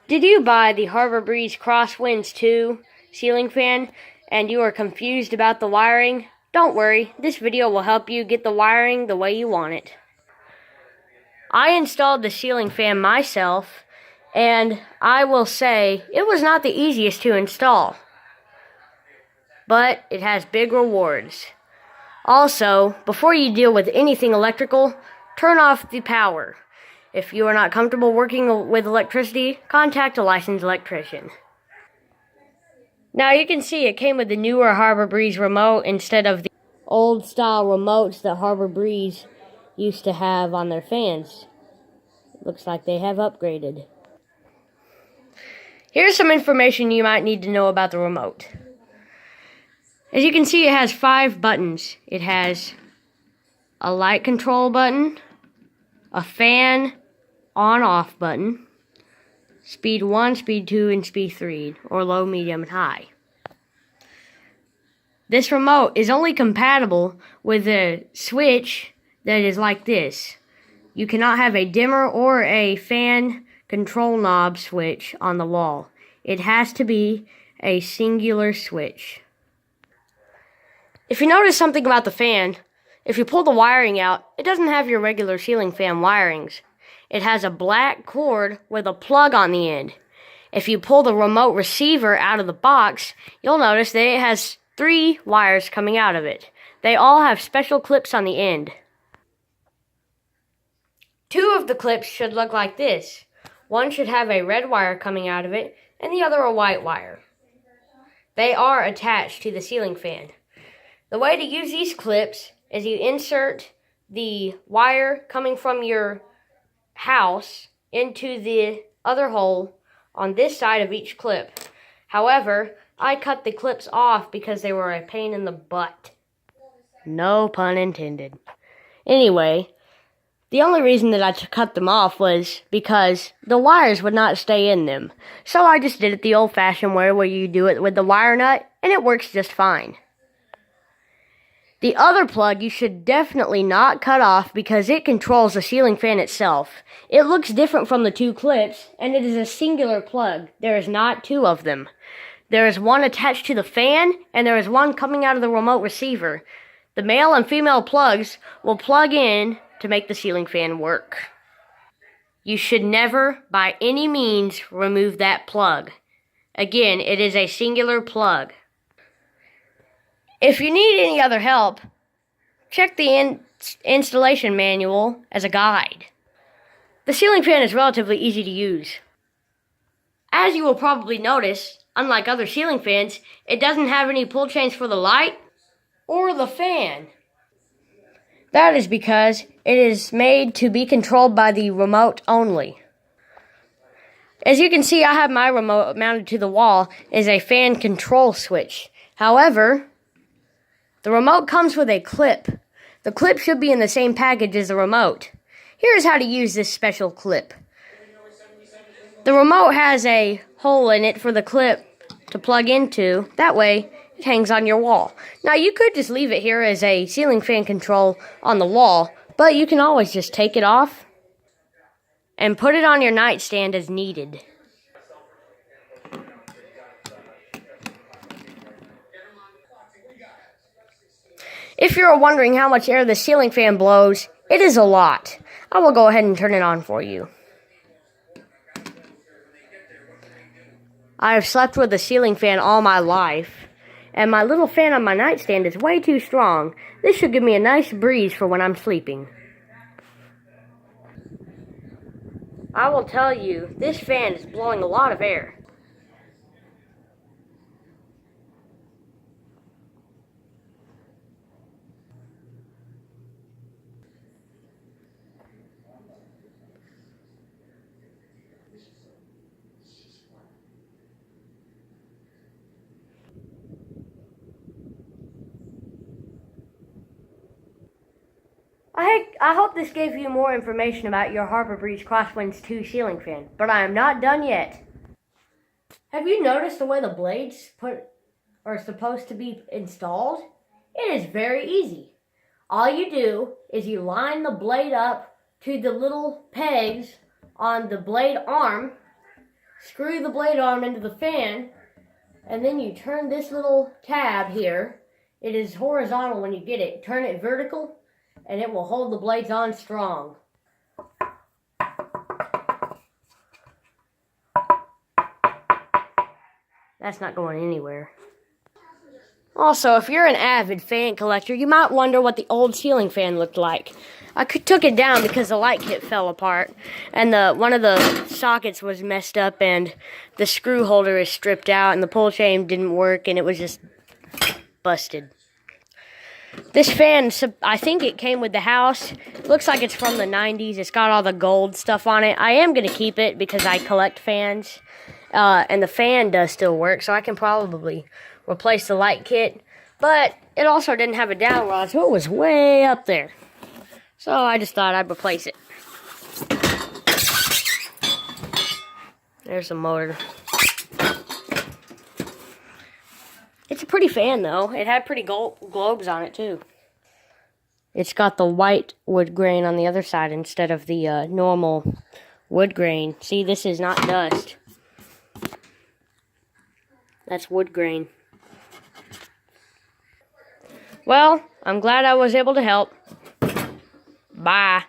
Did you buy the Harbor Breeze Crosswinds 2 ceiling fan and you are confused about the wiring? Don't worry, this video will help you get the wiring the way you want it. I installed the ceiling fan myself, and I will say it was not the easiest to install, but it has big rewards. Also, before you deal with anything electrical, turn off the power. If you are not comfortable working with electricity, contact a licensed electrician. Now you can see it came with the newer Harbor Breeze remote instead of the old style remotes that Harbor Breeze used to have on their fans. Looks like they have upgraded. Here's some information you might need to know about the remote. As you can see, it has 5 buttons. It has a light control button, a fan on-off button, speed 1, speed 2, and speed 3, or low, medium, and high. This remote is only compatible with a switch that is like this. You cannot have a dimmer or a fan control knob switch on the wall. It has to be a singular switch. If you notice something about the fan, if you pull the wiring out, it doesn't have your regular ceiling fan wirings. It has a black cord with a plug on the end. If you pull the remote receiver out of the box, you'll notice that it has 3 wires coming out of it. They all have special clips on the end. 2 of the clips should look like this. One should have a red wire coming out of it, and the other a white wire. They are attached to the ceiling fan. The way to use these clips is you insert the wire coming from your house into the other hole on this side of each clip. However, I cut the clips off because they were a pain in the butt. No pun intended. Anyway, the only reason that I cut them off was because the wires would not stay in them. So I just did it the old-fashioned way where you do it with the wire nut, and it works just fine. The other plug you should definitely not cut off because it controls the ceiling fan itself. It looks different from the 2 clips, and it is a singular plug. There is not 2 of them. There is one attached to the fan, and there is one coming out of the remote receiver. The male and female plugs will plug in to make the ceiling fan work. You should never, by any means, remove that plug. Again, it is a singular plug. If you need any other help, check the installation manual as a guide. The ceiling fan is relatively easy to use. As you will probably notice, unlike other ceiling fans, it doesn't have any pull chains for the light or the fan. That is because it is made to be controlled by the remote only. As you can see, I have my remote mounted to the wall as a fan control switch. However, the remote comes with a clip. The clip should be in the same package as the remote. Here's how to use this special clip. The remote has a hole in it for the clip to plug into. That way, it hangs on your wall. Now, you could just leave it here as a ceiling fan control on the wall, but you can always just take it off and put it on your nightstand as needed. If you're wondering how much air the ceiling fan blows, it is a lot. I will go ahead and turn it on for you. I have slept with a ceiling fan all my life, and my little fan on my nightstand is way too strong. This should give me a nice breeze for when I'm sleeping. I will tell you, this fan is blowing a lot of air. I hope this gave you more information about your Harbor Breeze Crosswinds 2 ceiling fan, but I am not done yet. Have you noticed the way the blades are supposed to be installed? It is very easy. All you do is you line the blade up to the little pegs on the blade arm, screw the blade arm into the fan, and then you turn this little tab here. It is horizontal when you get it. Turn it vertical, and it will hold the blades on strong. That's not going anywhere. Also, if you're an avid fan collector, you might wonder what the old ceiling fan looked like. I took it down because the light kit fell apart, and one of the sockets was messed up, and the screw holder is stripped out, and the pull chain didn't work, and it was just busted. This fan, I think it came with the house. Looks like it's from the 90s. It's got all the gold stuff on it. I am going to keep it because I collect fans, and the fan does still work, so I can probably replace the light kit. But it also didn't have a down rod, so it was way up there. So I just thought I'd replace it. There's the motor. It's a pretty fan, though. It had pretty globes on it, too. It's got the white wood grain on the other side instead of the normal wood grain. See, this is not dust. That's wood grain. Well, I'm glad I was able to help. Bye.